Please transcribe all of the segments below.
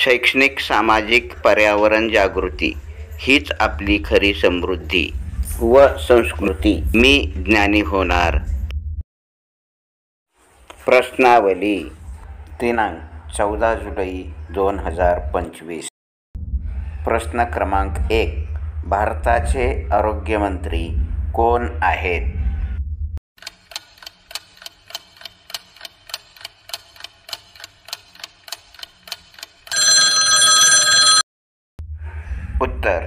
शैक्षणिक, सामाजिक, पर्यावरण जागृती हीच आपली खरी समृद्धी व संस्कृती. मी ज्ञानी होणार. प्रश्नावली दिनांक 14 जुलै 2025. प्रश्न क्रमांक 1. भारताचे आरोग्यमंत्री कोण आहेत? उत्तर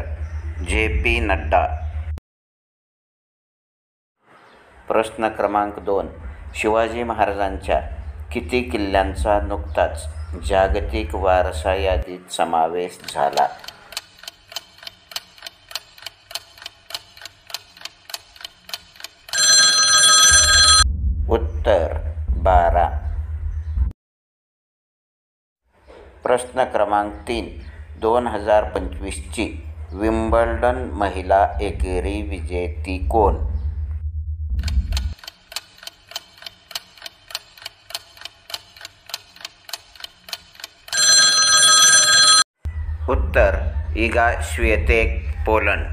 JP नड्डा. प्रश्न क्रमांक 2. शिवाजी महाराजांच्या किती किल्ल्यांचा नुकताच जागतिक वारसा यादीत समावेश झाला? उत्तर 12. प्रश्न क्रमांक 3. 2025ची विम्बल्डन महिला एकेरी विजेती कोण? उत्तर इगा श्विएतेक, पोलंड.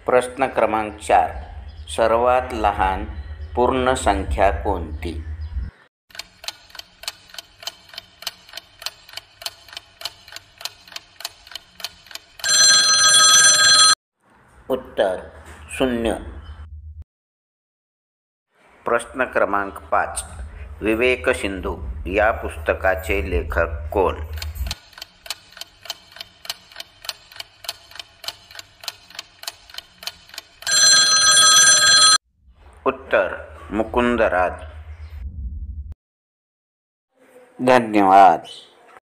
प्रश्न क्रमांक 4. सर्वात लहान पूर्ण संख्या कोणती? उत्तर 0. प्रश्न क्रमांक 5. विवेक सिंधू या पुस्तकाचे लेखक कोण? उत्तर मुकुंदराज. धन्यवाद.